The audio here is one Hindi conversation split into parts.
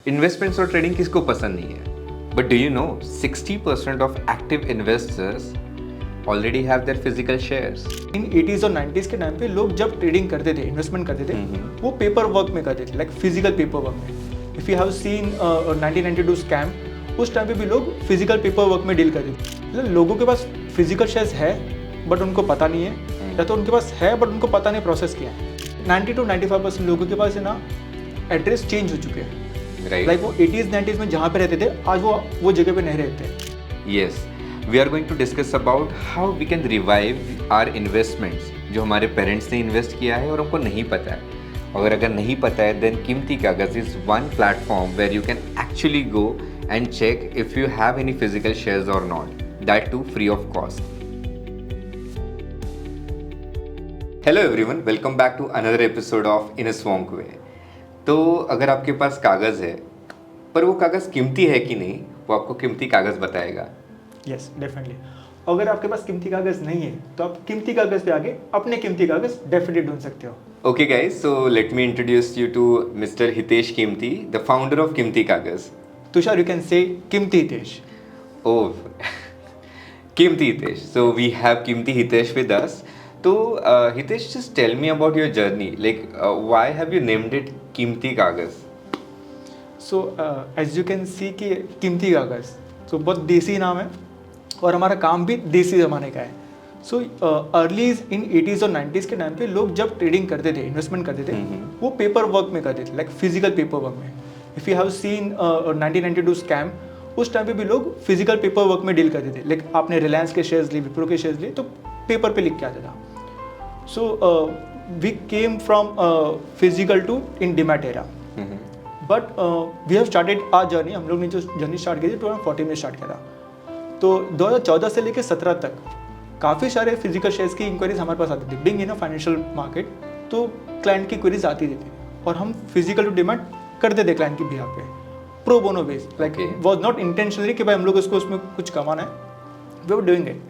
इन्वेस्टमेंट्स और ट्रेडिंग किसको पसंद नहीं है, but do you know 60% of active investors already have their physical shares. In 80s और 90s के टाइम पे लोग जब ट्रेडिंग करते थे, इन्वेस्टमेंट करते थे, वो पेपर वर्क में करते थे, लाइक फिजिकल पेपर वर्क में। If you have seen 1992 scam, उस टाइम पे भी लोग फिजिकल पेपर वर्क में डील करते थे। मतलब लोगों के पास फिजिकल शेयर्स है बट उनको पता नहीं है, या तो उनके पास है बट उनको पता नहीं प्रोसेस किया है। 90 to 95% लोगों के पास है ना एड्रेस चेंज हो चुके हैं। लाइक वो 80s 90s में जहाँ पे रहते थे, आज वो जगह पे नहीं रहते। Yes, we are going to discuss about how we can revive our investments जो हमारे पेरेंट्स ने इन्वेस्ट किया है और हमको नहीं पता है। अगर नहीं पता है, then Keemti Kagaz is one platform where you can actually go and check if you have any physical shares और not, that too free of cost. Hello everyone, welcome back to another episode of in a swank way. तो अगर आपके पास कागज़ है, पर वो कागज़ कीमती है कि नहीं, वो आपको कीमती कागज़ बताएगा। Yes, definitely. अगर आपके पास कीमती कागज़ नहीं है तो आप कीमती कागज़ पे आके अपने कीमती कागज़ डेफिनेटली ढूंढ सकते हो। Okay guys, so let me introduce you to mister Hitesh Keemti, the founder of कीमती कागज़। तुषार, यू कैन से कीमती हितेश। ओह कीमती हितेश, सो वी हैव कीमती हितेश विद अस। तो Hitesh, just tell me about your journey, like why have you named it Keemti Kagaz? So as you can see कि कीमती कागज़ तो बहुत देसी नाम है और हमारा काम भी देसी ज़माने का है। सो अर्ली इन 80s और 90s के टाइम पे लोग जब ट्रेडिंग करते थे, इन्वेस्टमेंट करते थे, वो पेपर वर्क में करते थे, लाइक फिजिकल पेपर वर्क में। If you have seen 1992 scam, उस टाइम पे भी लोग फिजिकल पेपर वर्क में डील करते थे। लाइक आपने रिलायंस के शेयर्स लिए, विप्रो के शेयर्स लिए, तो पेपर पे लिख के आता था। So we came from physical to in demat era, but we have started our journey. हम लोग ने जो जर्नी स्टार्ट की थी 2014 में स्टार्ट किया था। तो 2014 से लेकर 17 तक काफ़ी सारे फिजिकल शेयर्स की इंक्वायरीज हमारे पास आती थी। Being in a financial market, तो क्लाइंट की क्वेरीज आती रहती और हम फिजिकल टू डिमांड करते थे क्लाइंट की बिहाफ पे, pro bono base. Like was not intentionally कि भाई हम लोग उसको उसमें कुछ कमाना है, वी वर डूइंग इट।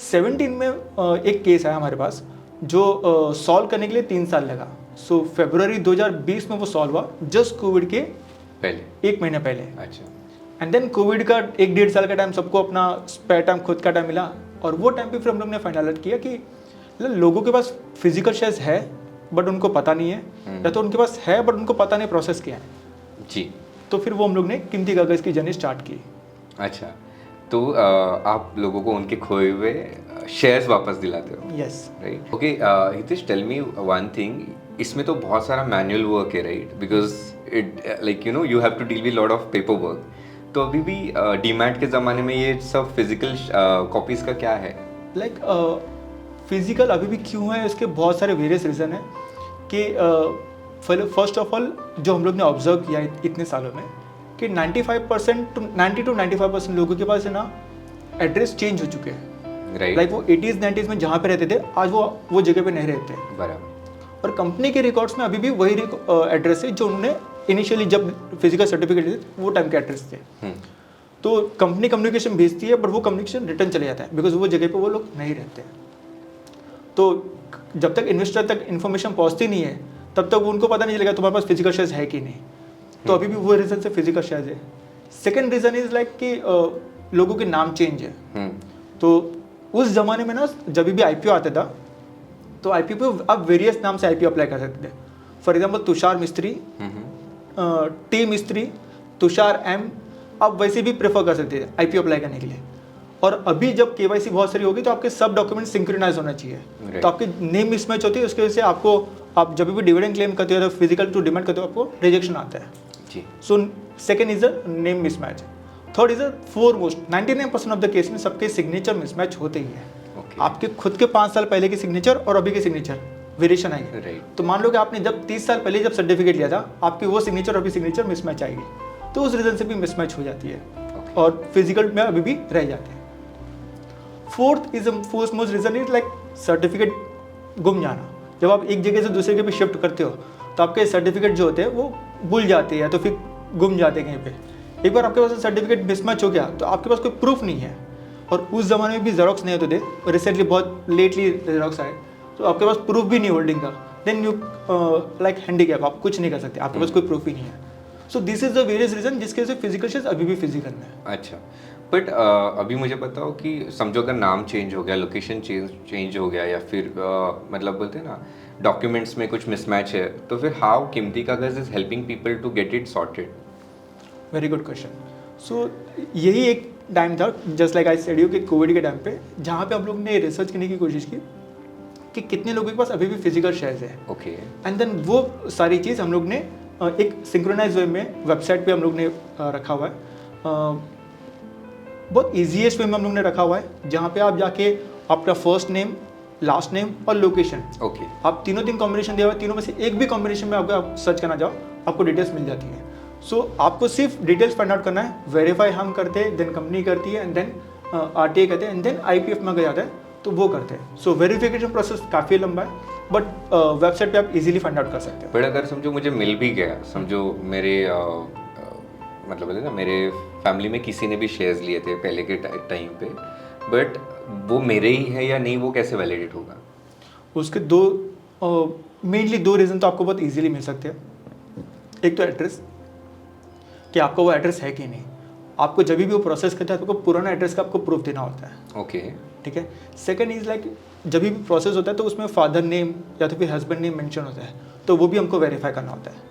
17 में एक केस है हमारे पास जो सॉल्व करने के लिए 3 साल लगा। सो फरवरी 2020 में वो सॉल्व हुआ, जस्ट कोविड के पहले, 1 महीने पहले। अच्छा। एंड देन कोविड का 1-1.5 साल का टाइम, सबको अपना स्पेयर टाइम, खुद का टाइम मिला, और वो टाइम पे फिर हम लोग ने फाइनल किया कि लोगों के पास फिजिकल शेयर्स है बट उनको पता नहीं है, या तो उनके पास है बट उनको पता नहीं प्रोसेस किया है जी। तो फिर वो हम लोग ने कीमती कागज़ की जर्नी स्टार्ट की। अच्छा, तो आप लोगों को उनके खोए हुए शेयर्स वापस दिलाते हो? Yes, right. Okay Hitesh, tell me one thing, इसमें तो बहुत सारा मैनुअल वर्क है, right? Because it like you know you have to deal with lot of paper work. तो अभी भी डीमैट के ज़माने में ये सब फिजिकल कॉपीज़ का क्या है? लाइक फिजिकल अभी भी क्यों है, इसके बहुत सारे वेरियस रीज़न है कि फर्स्ट ऑफ ऑल जो हम लोग ने ऑब्जर्व किया इतने सालों में कि 90 to 95% लोगों के पास है ना एड्रेस चेंज हो चुके हैं। राइट। लाइक वो 80s 90s में जहाँ पे रहते थे, आज वो जगह पे नहीं रहते। बराबर। और कंपनी के रिकॉर्ड्स में अभी भी वही एड्रेस है जो उन्होंने इनिशियली जब फिजिकल सर्टिफिकेट थे वो टाइम के एड्रेस थे। तो कंपनी कम्युनिकेशन भेजती है बट वो कम्युनिकेशन रिटर्न चले जाता है, बिकॉज वो जगह पे वो लोग नहीं रहते। तो जब तक इन्वेस्टर तक इन्फॉर्मेशन पहुंचती नहीं है, तब तक उनको पता नहीं चलेगा तुम्हारे पास फिजिकल शेयर्स है कि नहीं। तो अभी भी वो रीज़न से फिजिकल शेयर्स है। सेकेंड रीज़न इज लाइक कि लोगों के नाम चेंज है। तो उस जमाने में ना जब भी IPO आता था, तो IPO पे आप वेरियस नाम से IPO अप्लाई कर सकते थे। फॉर एग्जाम्पल तुषार मिस्त्री, टी मिस्त्री, तुषार M, आप वैसे भी प्रेफर कर सकते थे IPO अप्लाई करने के लिए। और अभी जब KYC बहुत सारी होगी तो आपके सब डॉक्यूमेंट सिंक्रोनाइज होना चाहिए। तो आपकी नेम मिसमैच होती है, उसकी वजह से आप जब भी डिविडेंड क्लेम करते हो, फिजिकल टू डिमांड करते हो, आपको रिजेक्शन आता है। जी। So second is a name mismatch. Third is a foremost 99% of the case में सबके सिग्नेचर मिसमैच होते ही है। आपके खुद के 5 साल पहले की सिग्नेचर और अभी के सिग्नेचर वेरिएशन आएगी। राइट। तो मान लो कि आपने जब 30 साल पहले जब सर्टिफिकेट लिया था, आपकी वो सिग्नेचर और अभी सिग्नेचर मिसमैच आएगी, तो उस रीज़न से भी मिसमैच हो जाती है और फिजिकल में अभी भी रह जाते हैं। Fourth most reason is like certificate गुम जाना। जब आप एक जगह से दूसरी जगह पे शिफ्ट करते हो तो आपके सर्टिफिकेट जो होते हैं वो भूल जाते हैं या तो फिर गुम जाते हैं कहीं पे। एक बार आपके पास सर्टिफिकेट मिसमैच हो गया तो आपके पास कोई प्रूफ नहीं है, और उस ज़माने में भी जेरोक्स नहीं होते थे, रिसेंटली बहुत लेटली जेरोक्स आए, तो आपके पास प्रूफ भी नहीं होल्डिंग का, देन यू लाइक हैंडीकैप, आप कुछ नहीं कर सकते, आपके पास कोई प्रूफ ही नहीं है। So this is the various reason जिसके वजह से फिजिकल शेयर्स अभी भी फिजिकल में है। अच्छा, बट अभी मुझे बताओ कि समझो अगर नाम चेंज हो गया, लोकेशन चेंज हो गया, या फिर मतलब बोलते हैं ना डॉक्यूमेंट्स में कुछ मिसमैच है, तो फिर how Keemti Kagaz is helping people to get it sorted? Very good question. So यही एक टाइम था, just like I said you, कि कोविड के टाइम पे, जहाँ पे हम लोग ने रिसर्च करने की कोशिश की कि कितने लोगों के पास अभी भी फिजिकल शेयर्स है। ओके। एंड देन वो सारी चीज़ हम लोग ने एक सिंक्रोनाइज वे में वेबसाइट पे हम लोग ने रखा हुआ है। बहुत ईजीएस्ट वे में हम लोग ने रखा हुआ है, जहाँ पे आप जाके आपका फर्स्ट नेम, लास्ट नेम और लोकेशन, ओके, आप तीन कॉम्बिनेशन दिया हुआ है, तीनों में से एक भी कॉम्बिनेशन में आपको आप सर्च करना चाहो आपको डिटेल्स मिल जाती हैं। सो आपको सिर्फ डिटेल्स फाइंड आउट करना है, वेरीफाई हम करते हैं, देन कंपनी करती है, एंड देन आरटीआई करते हैं, एंड देन आईपीएफ में अगर जाता है तो वो करते हैं। सो वेरिफिकेशन प्रोसेस काफ़ी लंबा है, बट वेबसाइट पे आप इजीली फाइंड आउट कर सकते हैं। बट अगर समझो मुझे मिल भी गया, समझो मेरे मतलब बोले ना मेरे फैमिली में किसी ने भी शेयर्स लिए थे पहले के टाइम पे, बट वो मेरे ही है या नहीं, वो कैसे वैलिडेट होगा? उसके दो मेनली दो रीज़न तो आपको बहुत इजीली मिल सकते हैं। एक तो एड्रेस, कि आपका वो एड्रेस है कि नहीं। आपको जब भी वो प्रोसेस करता है तो आपको पुराना एड्रेस का आपको प्रूफ देना होता है। ओके, ठीक है। सेकंड इज़ लाइक जब भी प्रोसेस होता है तो उसमें फादर नेम या तो फिर हस्बैंड नेम मेंशन होता है, तो वो भी हमको वेरीफाई करना होता है।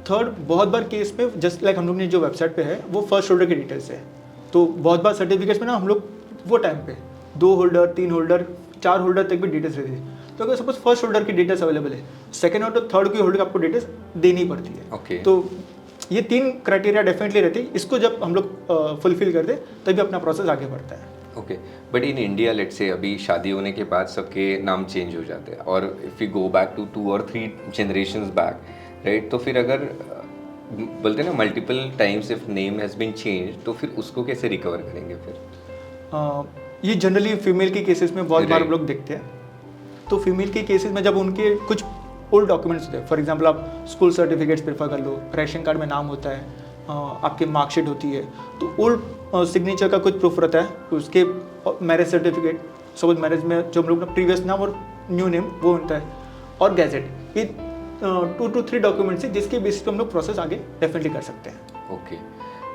थर्ड, बहुत बार केस में जस्ट लाइक हम लोग ने जो वेबसाइट पे है वो फर्स्ट होल्डर की डिटेल्स है, तो बहुत बार सर्टिफिकेट्स में ना हम लोग वो टाइम पे 2 होल्डर, 3 होल्डर, 4 होल्डर तक भी डिटेल्स रहती है। तो अगर सपोज फर्स्ट होल्डर की डिटेल्स अवेलेबल है, सेकंड और थर्ड की होल्डर आपको डिटेल्स देनी पड़ती है। ओके। तो ये 3 क्राइटेरिया डेफिनेटली रहती है। इसको जब हम लोग फुलफिल कर दे तभी अपना प्रोसेस आगे बढ़ता है। Okay, but in India late से अभी शादी होने के बाद सबके नाम चेंज हो जाते हैं, और if you go back to 2 और 3 जनरेशंस बैक, राइट, तो फिर अगर बोलते हैं ना multiple times if name has been change, तो फिर उसको कैसे रिकवर करेंगे फिर? ये जनरली फीमेल के केसेस में बहुत बार हम Right. लोग देखते हैं। तो फीमेल के केसेस में जब उनके कुछ ओल्ड डॉक्यूमेंट्स होते हैं, फॉर एग्जांपल आप स्कूल सर्टिफिकेट्स प्रेफर कर लो, रेशन कार्ड में नाम होता है, आपकी मार्कशीट होती है, तो ओल्ड सिग्नेचर का कुछ प्रूफ रहता है, उसके मैरिज सर्टिफिकेट, सपोज मैरिज में जो हम लोग प्रीवियस नाम और न्यू नेम वो होता है, और गैजेट, ये 2 to 3 डॉक्यूमेंट्स है जिसके बेसिस पे हम लोग प्रोसेस आगे डेफिनेटली कर सकते हैं। ओके,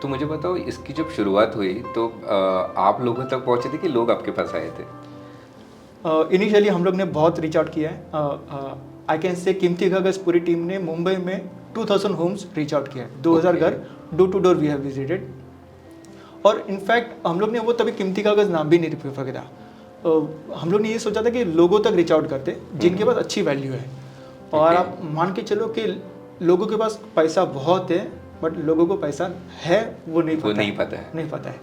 तो मुझे बताओ इसकी जब शुरुआत हुई तो आप लोगों तक पहुँचे थे कि लोग आपके पास आए थे? इनिशियली हम लोग ने बहुत रीच आउट किया है। आई कैन से कीमती कागज़ पूरी टीम ने मुंबई में 2000 होम्स रीच आउट किया है, 2000 घर door to door we have visited. और इनफैक्ट हम लोग ने वो तभी कीमती कागज़ नाम भी नहीं प्रेफर किया। हम लोग ने ये सोचा था कि लोगों तक रीच आउट करते जिनके पास अच्छी वैल्यू है। और आप मान के चलो कि लोगों के पास पैसा बहुत है, बट लोगों को पैसा है वो नहीं पता है।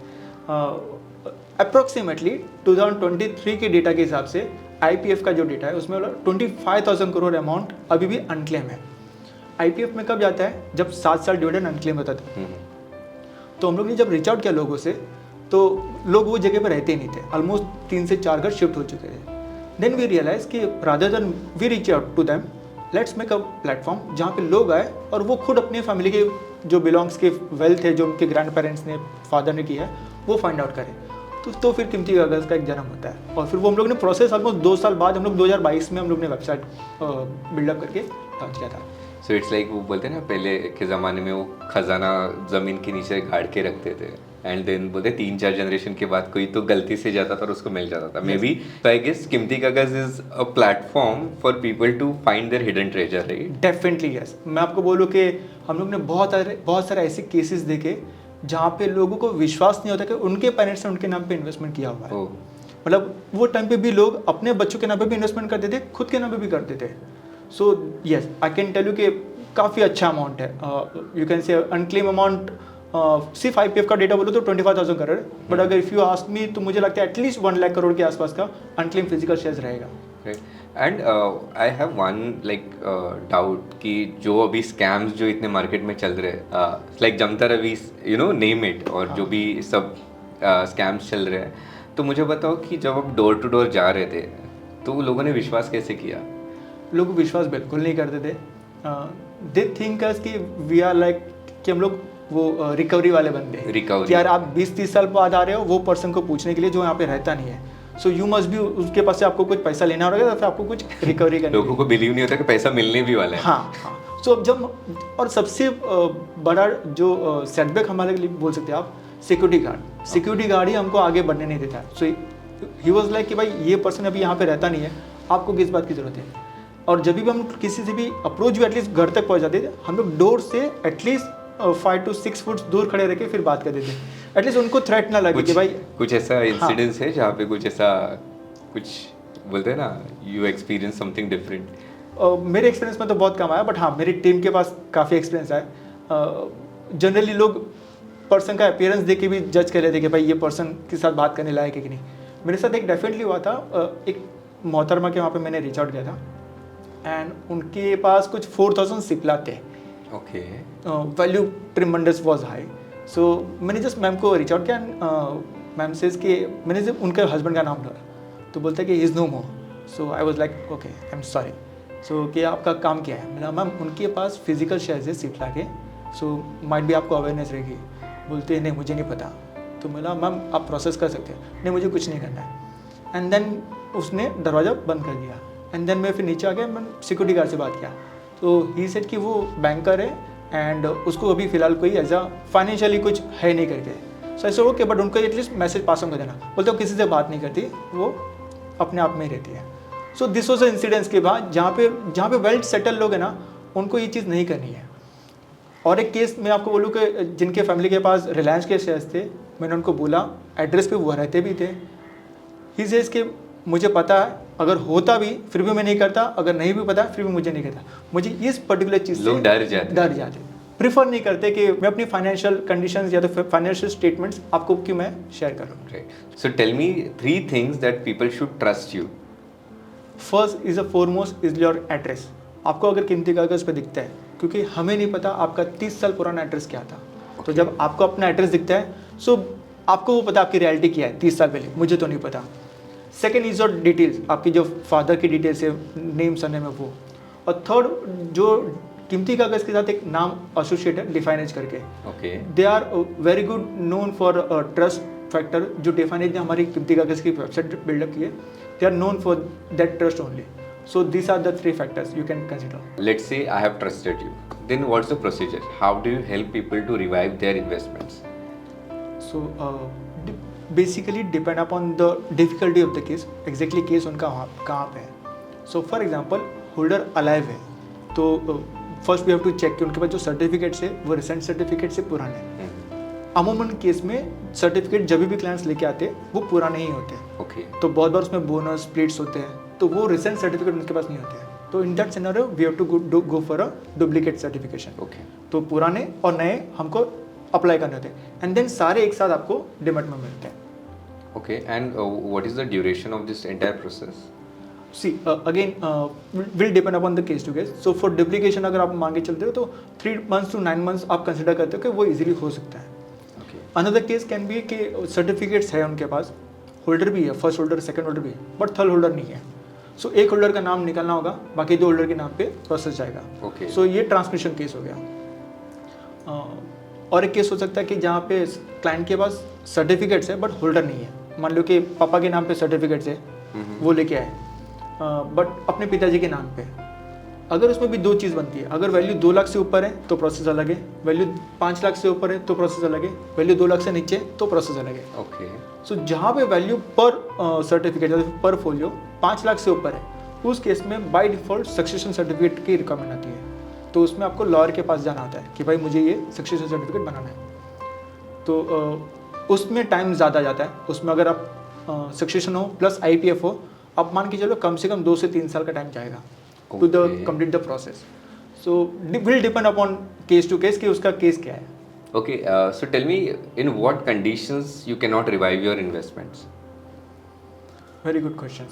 अप्रोक्सीमेटली 2023 के डेटा के हिसाब से आईपीएफ का जो डेटा है उसमें 25,000 करोड़ अमाउंट अभी भी अनक्लेम है। आईपीएफ में कब जाता है? जब 7 साल डिविडेंड अनक्लेम होता था। तो हम लोग ने जब रीच आउट किया लोगों से, तो लोग वो जगह पर रहते ही नहीं थे, ऑलमोस्ट 3 से 4 घर शिफ्ट हो चुके थे। देन वी रियलाइज कि rather than we reach out to them, let's make a platform जहाँ पे लोग आए और वो खुद अपनी फैमिली के जो बिलोंग्स के वेल्थ है, जो उनके ग्रैंड पेरेंट्स ने, फादर ने किया है, वो फाइंड आउट करें। तो फिर कीमती कागज़ का एक जन्म होता है। और फिर वो हम लोग ने प्रोसेस ऑलमोस्ट 2 साल बाद, हम लोग 2022 में हम लोग ने वेबसाइट बिल्डअप करके लॉन्च किया था। सो इट्स लाइक वो बोलते हैं ना पहले के ज़माने में वो खजाना ज़मीन के नीचे गाड़ के रखते थे, एंड देन बोलते 3-4 जनरेशन के बाद कोई तो गलती से जाता था और उसको मिल जाता था। May B I guess Keemti Kagaz is a platform for people to find their hidden treasure, right? Definitely yes. मैं आपको बोलूँ कि हम लोग ने बहुत सारे ऐसे केसेस देखे जहाँ पे लोगों को विश्वास नहीं होता कि उनके पेरेंट्स ने उनके नाम पे इन्वेस्टमेंट किया हुआ है। मतलब वो टाइम पे भी लोग अपने बच्चों के नाम पे भी इन्वेस्टमेंट करते थे, खुद के नाम पे भी करते थे। So yes, I can tell you कि काफ़ी अच्छा अमाउंट है। You can say unclaim amount सिर्फ आईपीएफ का डेटा बोलो तो 25,000 करोड़, बट अगर इफ़ यू आस्क मी तो मुझे लगता है एटलीस्ट 1 लाख करोड़ के आसपास का अनक्लेम फिजिकल शेयर्स रहेगा। And I have one like doubt कि जो अभी स्कैम्स जो इतने मार्केट में चल रहे हैं, लाइक जमता Ravi, you know, name it, और जो भी सब स्कैम्स चल रहे हैं, तो मुझे बताओ कि जब आप डोर टू डोर जा रहे थे तो लोगों ने विश्वास कैसे किया? लोग विश्वास बिल्कुल नहीं करते थे। दे थिंक अस कि वी आर लाइक कि हम लोग वो रिकवरी वाले बंदे हैं, कि यार आप 20-30 साल बाद आ रहे हो वो पर्सन को पूछने के लिए जो यहाँ पे रहता नहीं है, सो यू मस्ट भी उसके पास से आपको कुछ पैसा लेना होगा या फिर आपको कुछ रिकवरी करनी। लोगों को बिलीव नहीं होता कि पैसा मिलने भी वाला है। हाँ। सो अब जब और सबसे बड़ा जो सेटबैक हमारे लिए बोल सकते हैं आप, सिक्योरिटी गार्ड ही हमको आगे बढ़ने नहीं देता है। सो ही वाज लाइक कि भाई ये पर्सन अभी यहाँ पे रहता नहीं है, आपको किस बात की ज़रूरत है। और जब भी हम किसी से भी अप्रोच भी एटलीस्ट घर तक पहुँच जाते थे, हम लोग डोर से एटलीस्ट 5 to 6 फुट दूर खड़े रह के फिर बात कर देते, एटलीस्ट उनको थ्रेट ना लगे कि भाई कुछ ऐसा इंसिडेंस है जहाँ पे कुछ ऐसा कुछ बोलते हैं ना, यू एक्सपीरियंस समथिंग डिफरेंट? मेरे एक्सपीरियंस में तो बहुत कम आया, बट हाँ मेरी टीम के पास काफ़ी एक्सपीरियंस है। जनरली लोग पर्सन का अपीयरेंस देख के भी जज कर लेते हैं कि भाई ये पर्सन के साथ बात करने लायक है कि नहीं। मेरे साथ एक डेफिनेटली हुआ था, एक मोहतरमा के वहाँ पे मैंने रीच आउट किया था, एंड उनके पास कुछ 4000 सिप्ला थे। Okay. Value tremendous was high. So मैंने जस्ट मैम को रीच आउट किया, मैम सेज कि मैंने जब उनके हस्बैंड का नाम लिया तो बोलता है कि is no more. So I was like okay I am sorry. So कि आपका काम क्या है? मैंने मैम उनके पास फिजिकल शेयर्स है सिप्ला के, सो माइट भी आपको अवेयरनेस रहेगी। बोलते हैं नहीं मुझे नहीं पता। तो मैंने मैम आप प्रोसेस कर सकते हैं। नहीं मुझे कुछ नहीं करना है। एंड देन उसने दरवाज़ा बंद कर दिया, एंड देन मैं फिर नीचे आ गया, मैंने सिक्योरिटी गार्ड से बात किया। तो ही सेड कि वो बैंकर है एंड उसको अभी फ़िलहाल कोई एज अ फाइनेंशियली कुछ है नहीं करके। सो ऐसे ओके, बट उनको एटलीस्ट मैसेज पास ऑन कर देना। बोलते वो किसी से बात नहीं करती, वो अपने आप में ही रहती है। So this was a incidence के बाद जहाँ पे वेल सेटल लोग हैं ना, उनको ये चीज़ नहीं करनी है। और एक केस मैं आपको बोलूँ कि जिनके फैमिली के पास रिलायंस के शेयर्स थे, मैंने उनको बोला एड्रेस पे वो रहते भी थे। ही सेज कि मुझे पता है, अगर होता भी फिर भी मैं नहीं करता, अगर नहीं भी पता फिर भी मुझे नहीं करता। मुझे इस पर्टिकुलर चीज़ से डर जाते प्रीफर नहीं करते कि मैं अपनी फाइनेंशियल कंडीशंस या तो फाइनेंशियल स्टेटमेंट्स आपको कि मैं शेयर करूँ। Right. So tell me 3 things that people should trust you. First is a foremost is your address. आपको अगर कीमती कागज़ पे दिखता है, क्योंकि हमें नहीं पता आपका 30 साल पुराना एड्रेस क्या था। तो जब आपको अपना एड्रेस दिखता है, सो आपको वो पता आपकी रियलिटी क्या है 30 साल पहले, मुझे तो नहीं पता। सेकेंड इज योर डिटेल्स, आपकी जो फादर की डिटेल्स है, नेम सरनेम है वो। और थर्ड, जो कीमती कागज़ के साथ एक नाम एसोसिएट है डिफाइनेज करके, okay, they are very good known for trust factor. जो डिफाइनेज ने हमारी कीमती कागज़ की वेबसाइट बिल्डअप की है, they are known for that trust only. So these are the 3 factors you can consider. Let's say I have trusted you. Then what's the procedure? How do you help people to revive their investments? So basically depend upon the difficulty of the case. Exactly case उनका कहाँ पे है. So for example, holder alive है, तो first we have to check कि उनके पास जो certificates है वो recent certificate से पुराने हैं. अमूमन केस में सर्टिफिकेट जब भी क्लाइंट्स लेके आते हैं वो पुराने ही होते हैं. Okay. तो बहुत बार उसमें बोनस स्प्लिट्स होते हैं, तो वो रिसेंट सर्टिफिकेट उनके पास नहीं होते हैं। तो in that scenario we have to go for a duplicate certification. Okay. तो पुराने और नए हमको अप्लाई करने होते हैं, एंड देन सारे एक साथ आपको डिमेट में मिलते हैं। Okay, and what is the duration of this entire process? See again will depend upon the case to case. So for duplication अगर आप मांगे चलते हो तो 3 months to 9 months आप कंसिडर करते हो कि वो इजीली हो सकता है। अनदर केस कैन बी कि सर्टिफिकेट्स है उनके पास, होल्डर भी है, फर्स्ट होल्डर सेकंड होल्डर भी है, बट थर्ड होल्डर नहीं है। सो एक होल्डर का नाम निकालना होगा, बाकी 2 होल्डर के नाम पे प्रोसेस जाएगा। ओके। सो ये ट्रांसमिशन केस हो गया। और एक केस हो सकता है कि जहाँ पे क्लाइंट के पास सर्टिफिकेट्स है बट होल्डर नहीं है। मान लो कि पापा के नाम पे सर्टिफिकेट्स है, वो लेके आए, बट अपने पिताजी के नाम पे। अगर उसमें भी 2 चीज़ बनती है, अगर वैल्यू 2 लाख से ऊपर है तो प्रोसेस अलग है, वैल्यू 5 लाख से ऊपर है तो प्रोसेस अलग है, वैल्यू 2 लाख से नीचे तो प्रोसेस अलग है। ओके। सो जहाँ पे वैल्यू पर सर्टिफिकेट पर फोलियो 5 लाख से ऊपर है, उस केस में बाय डिफॉल्ट सक्सेशन सर्टिफिकेट की रिक्वायरमेंट आती है। तो उसमें आपको लॉयर के पास जाना होता है कि भाई मुझे ये सक्सेशन सर्टिफिकेट बनाना है। तो उसमें टाइम ज़्यादा जाता है। उसमें अगर आप सक्सेशन हो प्लस IPF हो, आप मान के चलो कम से कम 2 से 3 साल का टाइम जाएगा to the complete the process. So will depend upon case to case कि उसका केस क्या है। Okay, so tell me, in what conditions you cannot revive your investments? Very good question.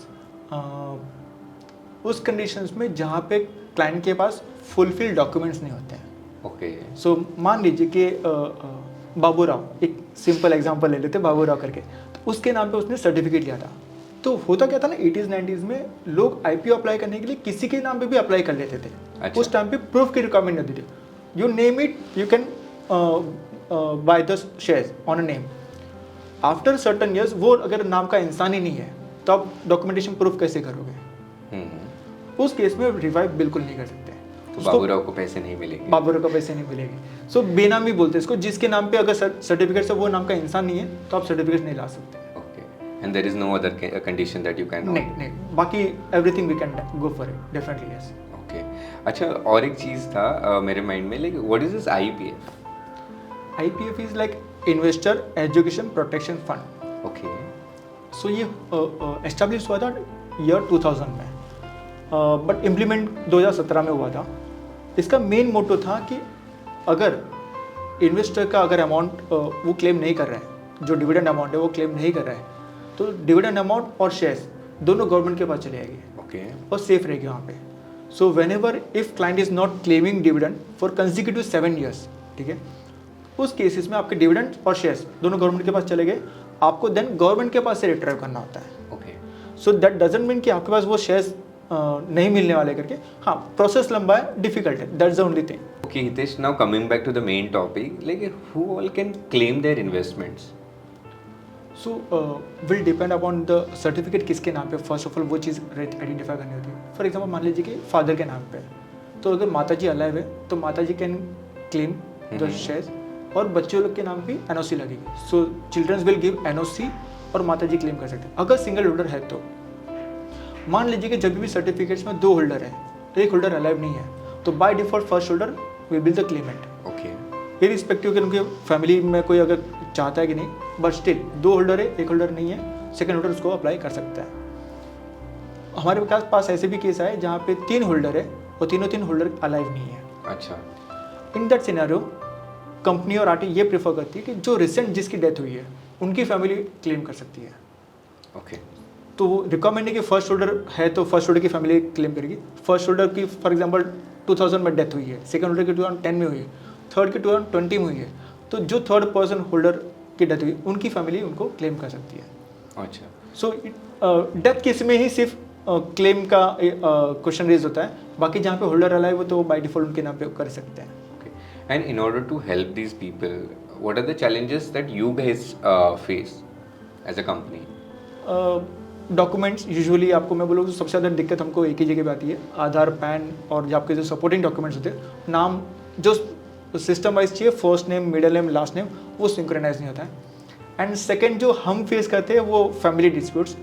उस कंडीशंस में जहाँ पे क्लाइंट के पास फुलफिल डॉक्यूमेंट्स नहीं होते हैं। Okay. सो मान लीजिए कि बाबूराव, एक सिंपल एग्जांपल ले लेते हैं, बाबूराव करके, तो उसके नाम पे उसने सर्टिफिकेट लिया था। तो होता क्या था ना, 80s 90s में लोग IPO अप्लाई करने के लिए किसी के नाम पे भी अप्लाई कर लेते थे। अच्छा। उस टाइम पे प्रूफ की रिक्वायरमेंट नहीं थी। You name it, you can by the shares on a name. After certain years वो अगर नाम का इंसान ही नहीं है तो आप डॉक्यूमेंटेशन प्रूफ कैसे करोगे? उस केस में रिवाइव बिल्कुल नहीं कर सकते। तो बाबूराव को पैसे नहीं मिलेंगे। बाबूराव को पैसे नहीं मिलेंगे। सो बेनामी बोलते हैं इसको, जिसके नाम पे अगर सर्टिफिकेट से वो नाम का इंसान नहीं है तो आप सर्टिफिकेट नहीं ला सकते। And there is no other condition that you can. नहीं, बाकी everything we can go for it, definitely yes. Okay. अच्छा, और एक चीज़ था मेरे माइंड में, like what is this IPF? IPF is like Investor Education Protection Fund. Okay. So ये एस्टेब्लिश हुआ था ईयर 2000 में, बट इम्प्लीमेंट 2017 में हुआ था। इसका मेन मोटो था कि अगर इन्वेस्टर का अगर अमाउंट वो क्लेम नहीं कर रहा है, जो डिविडेंड अमाउंट है वो क्लेम नहीं कर रहा है, तो डिविडेंड अमाउंट और शेयर्स दोनों गवर्नमेंट के पास चले जाएंगे। Okay. और सेफ रहेगी वहाँ पे। So when ever if client is not claiming dividend for consecutive 7 years, ठीक है, उस केसेस में आपके डिविडेंड और शेयर्स दोनों गवर्नमेंट के पास चले गए, आपको देन गवर्नमेंट के पास से रिट्राइव करना होता है। Okay. So that doesn't mean कि आपके पास वो शेयर्स नहीं मिलने वाले करके, हाँ प्रोसेस लंबा है, डिफिकल्ट है, that's the only thing. Okay, Hitesh, now coming back to the main topic, like who all can claim their investments? So will depend upon the certificate किसके नाम पे, फर्स्ट ऑफ ऑल वो चीज़ आइडेंटिफाई करनी होती है। फॉर एग्जाम्पल मान लीजिए कि फादर के नाम पे है, तो अगर माता जी अलाइव है तो माता जी कैन क्लेम द शेयर्स, और बच्चों लोग के नाम पे NOC लगेगी। सो चिल्ड्रंस विल गिव NOC और माता जी क्लेम कर सकते हैं। अगर सिंगल होल्डर है तो मान लीजिए कि जब भी सर्टिफिकेट्स में 2 होल्डर है, एक होल्डर अलाइव नहीं है, तो by default first holder will be the Clement. Okay. Irrespective कि उनके फैमिली में कोई अगर चाहता है कि नहीं, बट स्टिल 2 होल्डर है, एक होल्डर नहीं है, सेकंड होल्डर उसको अप्लाई कर सकता है। हमारे पास ऐसे भी केस आए जहाँ पे 3 होल्डर है और तीनों होल्डर अलाइव नहीं है। अच्छा। इन दैट सिनेरियो कंपनी और आरटी ये प्रेफर करती है कि जो रिसेंट जिसकी डेथ हुई है उनकी फैमिली क्लेम कर सकती है। Okay. तो वो रिकमेंड है कि फर्स्ट होल्डर है तो फर्स्ट होल्डर की फैमिली क्लेम करेगी। फर्स्ट होल्डर की फॉर एग्जांपल 2000 में डेथ हुई है, सेकंड होल्डर की 2010 में हुई है, थर्ड की 2020 में हुई है, तो जो थर्ड पर्सन होल्डर की डेथ हुई उनकी फैमिली उनको क्लेम कर सकती है। अच्छा। सो डेथ केस में ही सिर्फ क्लेम का क्वेश्चन रेज होता है, बाकी जहाँ पे होल्डर अलाइव हो तो वो बाय डिफॉल्ट उनके नाम पे कर सकते हैं। Okay. And in order to help these people, what are the challenges that you guys face as a company? Documents usually आपको मैं बोलूँ सबसे ज़्यादा दिक्कत हमको एक ही जगह पे आती है, आधार, पैन और जो आपके जो सपोर्टिंग डॉक्यूमेंट्स होते हैं, नाम जो सिस्टम वाइज चाहिए, first name, middle name, last name, वो सिंक्रोनाइज नहीं होता है। एंड सेकेंड जो हम फेस करते हैं वो फैमिली डिस्प्यूट्स।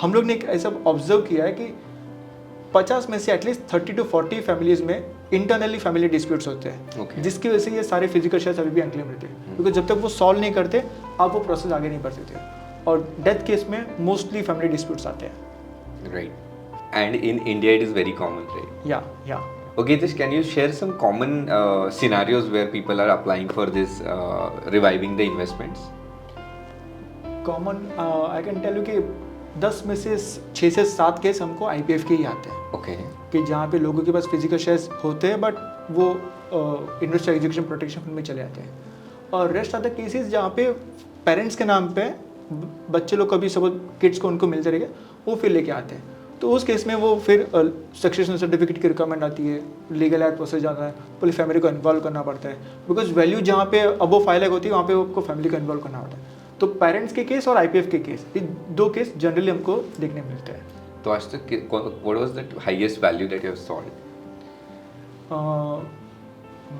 हम लोग ने एक ऐसा ऑब्जर्व किया है कि 50 में से एटलीस्ट 30 to 40 फैमिलीज में इंटरनली फैमिली डिस्प्यूट्स होते हैं। Okay. जिसकी वजह से ये सारे फिजिकल शेयर्स अभी भी अनक्लेम रहते हैं, क्योंकि जब तक वो सॉल्व नहीं करते आप वो प्रोसेस आगे नहीं बढ़ सकते। और डेथ केस में मोस्टली फैमिली डिस्प्यूट्स आते हैं। Right. And in India it is very common, right? या Okay, Hitesh, can you share some common scenarios where people are applying for this reviving the investments? Common I can tell you कि 10 में से 6 से 7 केस हमको IPF के ही आते हैं, Okay. कि जहाँ पे लोगों के पास फिजिकल शेयर्स होते हैं बट वो इन्वेस्टर एजुकेशन प्रोटेक्शन फंड में चले जाते हैं। और रेस्ट आर द केसेस जहाँ पे पेरेंट्स के नाम पे बच्चे लोग कभी सब किड्स को उनको मिलते रहेंगे, वो फिर लेके आते हैं। तो उस केस में वो फिर सक्सेशन सर्टिफिकेट की रिक्वायरमेंट आती है, लीगल एड प्रोसेस जाता है, पूरी फैमिली को इन्वॉल्व करना पड़ता है, बिकॉज वैल्यू जहाँ पे अबो 5 लाख होती है वहाँ पे आपको फैमिली को इन्वॉल्व करना होता है। तो पेरेंट्स के केस और IPF के केस, ये 2 केस जनरली हमको देखने मिलते हैं। तो आज तक what was the highest value that you have sold?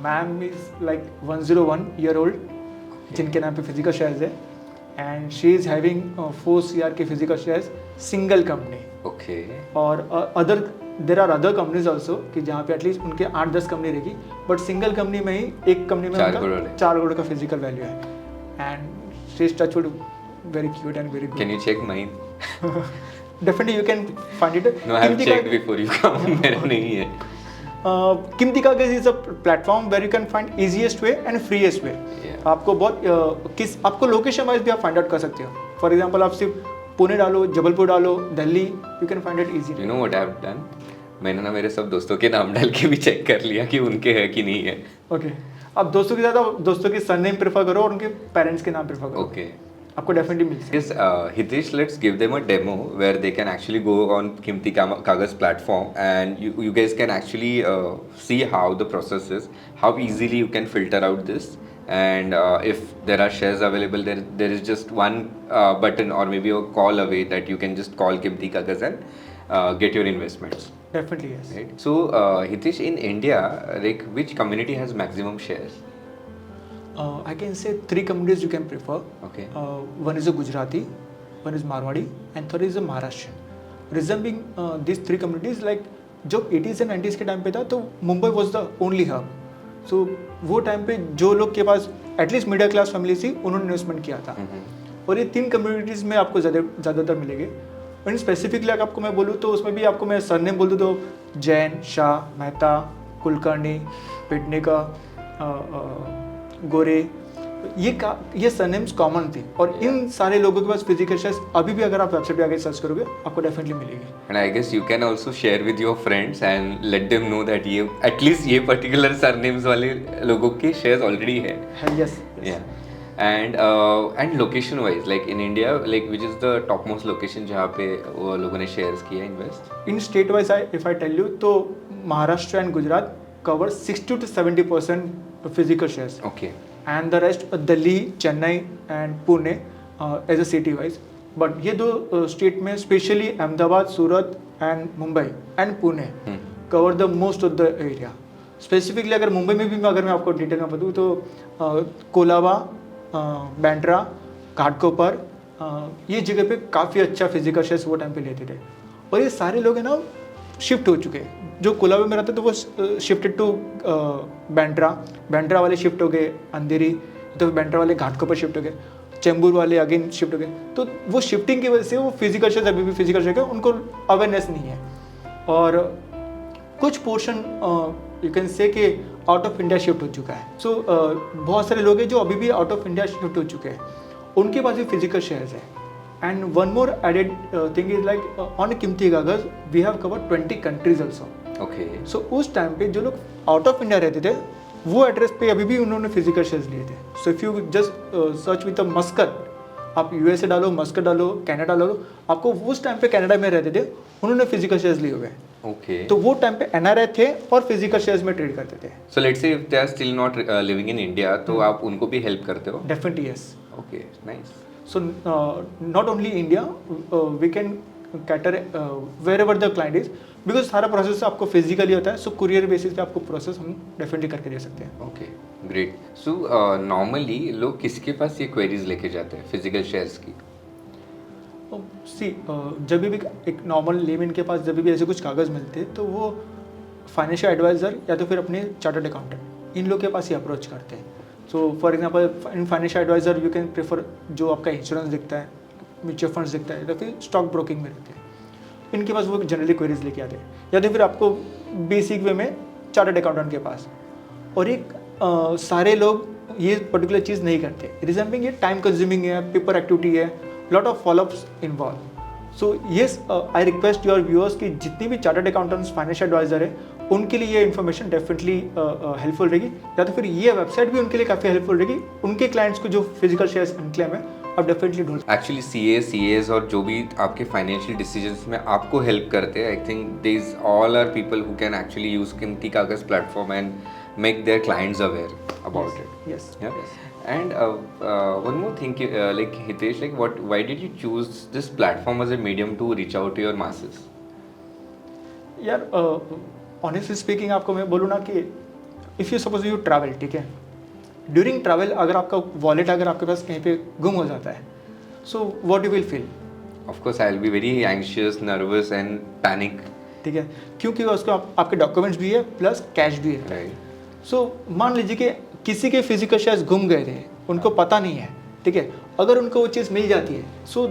Ma'am is like 101 year old, जिनके नाम पे फिजिकल शेयर्स है, and she is having 4 CR के physical shares, single company. Okay. और other there are other companies also कि जहाँ पे एटलीस्ट उनके 8-10 कंपनी रहेगी, बट सिंगल कंपनी में ही एक कंपनी में 4 करोड़ है। 4 करोड़ का फिजिकल वैल्यू है। And she is touchwood very cute and very Can good. you check mine? Definitely you can find it. No, I have checked before you come. मेरा नहीं है। Keemti Kagaz is a platform where you can find easiest way and freest way. Yeah. आपको बहुत आपको लोकेशन वाइज भी आप फाइंड आउट कर सकते हो। फॉर एग्जाम्पल आप सिर्फ पुणे डालो, जबलपुर डालो, Delhi, you can find it easy. You know what I have done? मैंने ना मेरे सब दोस्तों के नाम डाल के भी चेक कर लिया कि उनके है कि नहीं है। ओके, आप दोस्तों के ज़्यादा दोस्तों के सरनेम प्रेफर करो और उनके पेरेंट्स के नाम प्रेफर करो। Okay. आपको डेफिनेटली मिल सकता Yes, Hitesh, let's give them a demo where they can actually go on Kimti Kagaz platform and you guys can actually see how the process is, how easily you can filter out this, and if there are shares available, there is just one button or maybe a call away that you can just call Kimti Kagaz and get your investments. Definitely yes. Right. So, Hitesh, in India, like which community has maximum shares? I can say 3 communities you can prefer. Okay. One is a Gujarati, one is Marwadi, and third is a Maharashtrian. Reason being, these 3 communities, like जब 80s and 90s के टाइम पे था तो Mumbai was the only hub. So वो टाइम पे जो लोग के पास एटलीस्ट मिडिल क्लास फैमिली थी उन्होंने इन्वेस्टमेंट किया था. और ये 3 कम्युनिटीज़ में आपको ज़्यादातर मिलेंगे. और स्पेसिफिकली अगर आपको मैं बोलूँ तो उसमें भी आपको मैं सरनेम बोल दूँ तो जैन, शाह, मेहता, कुलकर्णी, पेडनेकर, गोरे, ये सरनेम्स कॉमन थे. और इन सारे लोगों के पास फिजिकल शेयर्स अभी भी अगर आप वेबसाइट पे आके सर्च करोगे आपको डेफिनेटली मिलेगी. And I guess you can also share with your friends and let them know that ये at least ये particular surnames वाले लोगों के shares already है. Yes. Yeah. And location wise, like in India, like which is the topmost location जहाँ पे वो लोगों ने shares किया invest? In state wise, if I tell you, तो Maharashtra and Gujarat cover 60 to 70% physical shares. Okay. And the rest Delhi, Chennai and Pune as a city wise. But ये दो स्टेट में specially Ahmedabad, Surat and Mumbai and Pune cover the most of the area. Specifically अगर मुंबई में भी अगर मैं आपको डिटेल में बताऊँ तो कोलाबा, बैंड्रा, घाटकोपर, ये जगह पे काफ़ी अच्छा फिजिकल शेयर्स वो टाइम पे लेते थे. और ये सारे लोग हैं ना शिफ्ट हो चुके हैं. जो कोलाबा में रहते तो वो शिफ्टेड टू बैंड्रा वाले शिफ्ट हो गए अंधेरी, तो बैंड्रा वाले घाटकोपर शिफ्ट हो गए, चेंबूर वाले अगेन शिफ्ट हो गए. तो वो शिफ्टिंग की वजह से वो फिजिकल शेयर्स अभी भी फिजिकल शेयर उनको अवेयरनेस नहीं है. और कुछ पोर्शन यू कैन से कि आउट ऑफ इंडिया शिफ्ट हो चुका है. सो बहुत सारे लोग हैं जो अभी भी आउट ऑफ इंडिया शिफ्ट हो चुके हैं, उनके पास भी फिजिकल शेयर्स है. And one more added thing is like on Keemti Kagaz we have covered 20 countries also. Okay. So उस टाइम पे जो लोग आउट ऑफ इंडिया रहते थे वो एड्रेस पे अभी भी उन्होंने फिजिकल शेयर्स लिए थे. So if you just search with the Muscat, आप यूएसए डालो, मस्कट डालो, कनाडा डालो, आपको उस टाइम पे कनाडा में रहते थे उन्होंने फिजिकल शेयर्स लिए हुए. ओके. तो वो टाइम पे एनआरआई थे और फिजिकल शेयर्स में ट्रेड करते थे. So let's say if they are still not living in India, तो आप उनको भी हेल्प करते हो? Definitely yes. Okay, nice. So not only India, we can cater wherever the client is, because सारा प्रोसेस आपको फिजिकली होता है. सो कुरियर बेसिस पे आपको प्रोसेस हम डेफिनेटली करके दे सकते हैं. Okay, great. So normally लोग किसके पास ये क्वेरीज लेके जाते हैं फिजिकल शेयर्स की? सी जब भी एक नॉर्मल लेमैन के पास जब भी ऐसे कुछ कागज़ मिलते हैं तो वो फाइनेंशियल एडवाइज़र या तो फिर अपने चार्टर्ड अकाउंटेंट इन लोग के पास ही अप्रोच करते हैं. So for example in financial adviser you can prefer जो आपका इंश्योरेंस दिखता है, म्यूचुअल फंड्स दिखता है, या फिर स्टॉक ब्रोकिंग में रहते हैं. इनके पास वो जनरली क्वेरीज लेके आते हैं. या तो फिर आपको बेसिक वे में चार्टर्ड अकाउंटेंट के पास. और एक सारे लोग ये पर्टिकुलर चीज़ नहीं करते. रीजन बिंग ये टाइम कंज्यूमिंग है, पेपर एक्टिविटी है, lot of follow-ups involve. So yes I request your viewers कि जितनी भी चार्टर्ड अकाउंटेंट्स, फाइनेंशियल एडवाइजर है उनके लिए ये इन्फॉर्मेशन डेफिनेटली हेल्पफुल रहेगी. या तो फिर ये वेबसाइट भी उनके लिए काफ़ी हेल्पफुल रहेगी. उनके क्लाइंट्स को जो फिजिकल शेयर्स अनक्लेम है आप डेफिनेटली ढूंढ. एक्चुअली CAs और जो भी आपके फाइनेंशियल डिसीजंस में आपको हेल्प करते हैं, I think these all are people who can actually use Keemti Kagaz platform and make their clients aware about it. Yes. Yeah. Yes. And one more thing, like Hitesh, like why did you choose this platform as a medium to reach out to your masses? यार ऑनेस्टली स्पीकिंग आपको मैं बोलूँ ना कि if you suppose you travel, ठीक है, ड्यूरिंग ट्रैवल अगर आपका वॉलेट अगर आपके पास कहीं पे गुम हो जाता है, so what you will feel? Of course, I'll be very anxious, nervous, and panic. ठीक है, क्योंकि उसको आपके डॉक्यूमेंट्स भी है प्लस कैश भी है. Right. सो मान लीजिए कि किसी के फिजिकल शेयर्स गुम गए थे, उनको पता नहीं है, ठीक है, अगर उनको वो चीज़ मिल जाती है, so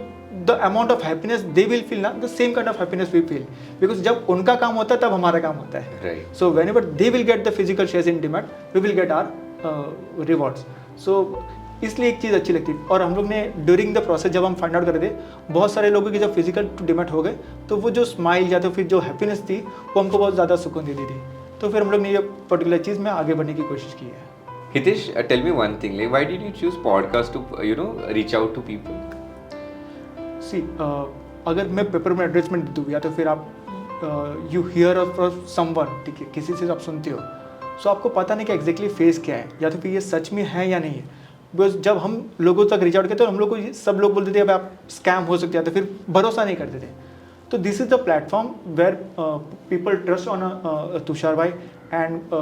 the amount of happiness they will feel ना the same kind of happiness we feel, because जब उनका काम होता है तब हमारा काम होता है. Right. So whenever they will get the physical shares in demat we will get our rewards. So इसलिए एक चीज़ अच्छी लगती है. और हम लोग ने ड्यूरिंग द प्रोसेस जब हम फाइंड आउट कर थे, बहुत सारे लोगों की जब फिजिकल टू डिमैट हो गए तो वो जो स्माइल या तो फिर जो हैप्पीनेस थी वो हमको बहुत ज़्यादा सुकून देती थी. तो फिर हम लोग ने ये पर्टिकुलर चीज़ में आगे बढ़ने की कोशिश की है. Hitesh, tell me one thing. Like, why did you choose podcast to reach out to people? सी अगर मैं पेपर में एडवर्टाइजमेंट दूँ या तो फिर आप यू हियर फ्रॉम समवन, ठीक है, किसी से आप सुनते हो, सो आपको पता नहीं कि एग्जैक्टली फेस क्या है या तो फिर ये सच में है या नहीं है. बिकॉज जब हम लोगों तक रीच आउट करते तो हम लोग को सब लोग बोलते थे अब आप स्कैम हो सकते हैं, तो फिर भरोसा नहीं करते थे. So this is the platform where people trust on Tushar bhai, and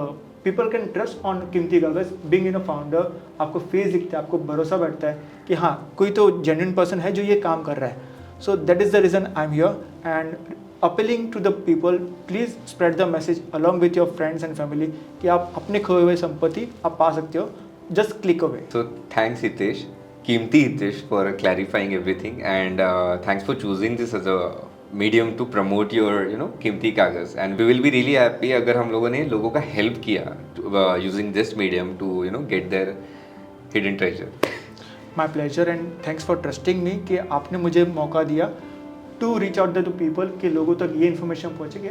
people can trust on कीमती कागज. Being in a founder, आपको फेस दिखता है, आपको भरोसा बैठता है कि हाँ कोई तो जेन्युइन पर्सन है जो ये काम कर रहा है. So that is the reason I'm here, and appealing to the people, please spread the message along with your friends and family कि आप अपने खोए हुए संपत्ति आप पा सकते हो, just click away. So thanks Hitesh, Keemti Hitesh, for clarifying everything, and thanks for choosing this as a medium to promote your Keemti Kagaz, and we will be really happy अगर हम लोगों ने लोगों का help किया using this medium to get their hidden treasure. My pleasure, and thanks for trusting me कि आपने मुझे मौका दिया to reach out to people कि लोगों तक ये information पहुँचे कि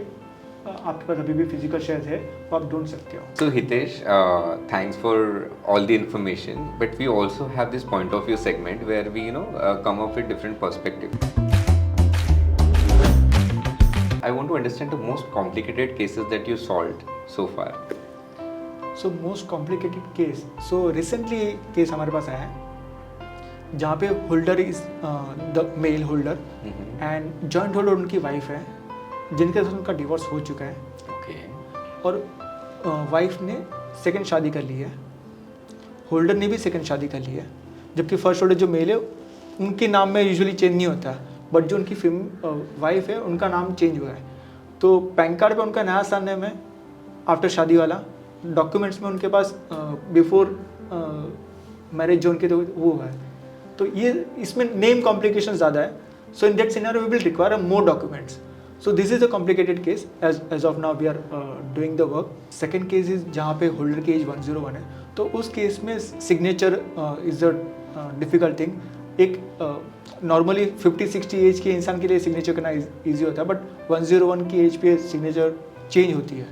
आपके पास अभी भी physical shares है वो आप ढूंढ सकते हो. So Hitesh, thanks for all the information, but we also have this point of view segment where we come up with different perspective. I want to understand the most complicated cases that you solved so far. So most complicated case. So recently case हमारे पास आया है जहाँ पे holder is the male holder and joint holder उनकी वाइफ है जिनके साथ उनका डिवोर्स हो चुका है. Okay. और वाइफ ने सेकंड शादी कर ली है, होल्डर ने भी सेकंड शादी कर ली है, जबकि फर्स्ट होल्डर जो मेल है उनके नाम में यूजुअली चेंज नहीं होता, बट जो उनकी वाइफ है उनका नाम चेंज हुआ है. तो पैन कार्ड पे उनका नया सरनेम है आफ्टर शादी वाला, डॉक्यूमेंट्स में उनके पास बिफोर मैरिज जो उनके तो वो हुआ है. तो ये इसमें नेम कॉम्प्लिकेशन ज़्यादा है. So in that scenario we will require more documents. So this is a complicated case. As of now we are doing the work. Second case is जहाँ पे होल्डर की एज 101 है, तो उस केस में signature is a difficult thing. एक नॉर्मली 50-60 एज के इंसान के लिए सिग्नेचर करना ईजी होता है, बट 101 की एज पे सिग्नेचर चेंज होती है.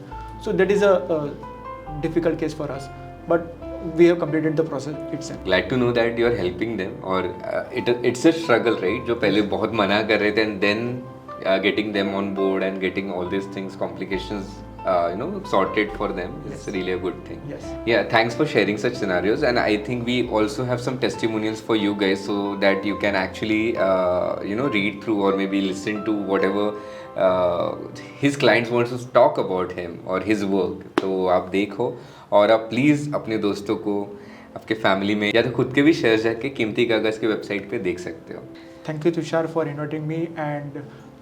So that is a difficult case for us, but we have completed the process itself. Glad to know that you are helping them, और it's a struggle, right? जो पहले बहुत मना कर रहे थे, and then getting them on board and getting all these things, complications, sorted for them. It's really a good thing. Yes. Yeah, thanks for sharing such scenarios, and I think we also have some testimonials for you guys so that you can actually read through or maybe listen to whatever his clients wants to talk about him or his work. तो आप देखो और आप प्लीज़ अपने दोस्तों को, आपके फैमिली में, या तो खुद के भी शेयर जाके कीमती कागज़ की वेबसाइट पे देख सकते हो. Thank you Tushar for inviting me and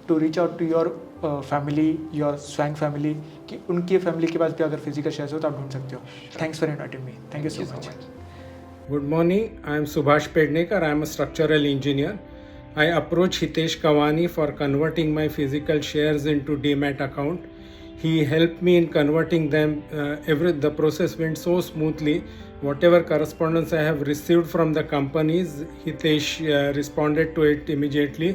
to reach out to your family, your Swank family, कि उनकी फैमिली के पास भी अगर फिजिकल शेयर्स हो तो आप ढूंढ सकते हो. Thanks for inviting me. Thank you so much. Good morning. I am Subhash Pednekar. I am a structural engineer. I approached Hitesh Kawani for converting my physical shares into Demat account. He helped me in converting them. The process went so smoothly. Whatever correspondence I have received from the companies, Hitesh responded to it immediately,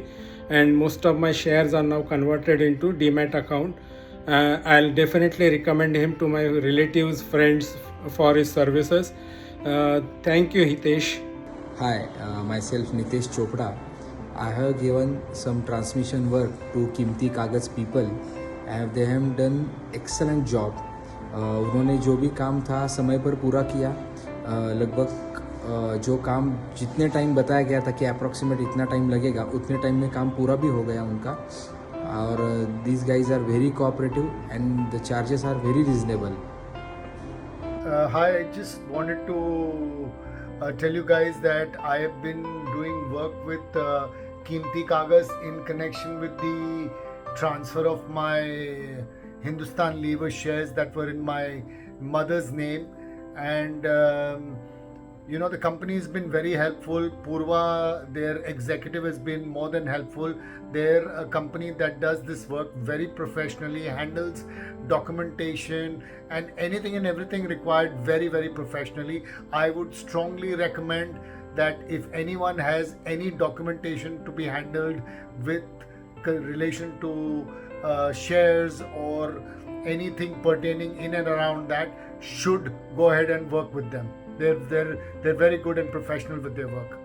and most of my shares are now converted into Demat account. I'll definitely recommend him to my relatives, friends for his services. Thank you, Hitesh. Hi, myself Nitesh Chopra. I have given some transmission work to Keemti Kagaz people. They have done excellent job. उन्होंने जो भी काम था समय पर पूरा किया. लगभग जो काम जितने टाइम बताया गया था कि अप्रॉक्सीमेट इतना टाइम लगेगा, उतने टाइम में काम पूरा भी हो गया उनका. और these guys are very cooperative and the charges are very reasonable. Hi, I just wanted to tell you guys that I have been doing work with Keemti Kagaz in connection with the transfer of my Hindustan Lever shares that were in my mother's name, and the company has been very helpful. Purva, their executive, has been more than helpful. They're a company that does this work very professionally, handles documentation and anything and everything required very, very professionally. I would strongly recommend that if anyone has any documentation to be handled with relation to shares or anything pertaining in and around that, should go ahead and work with them. They're very good and professional with their work.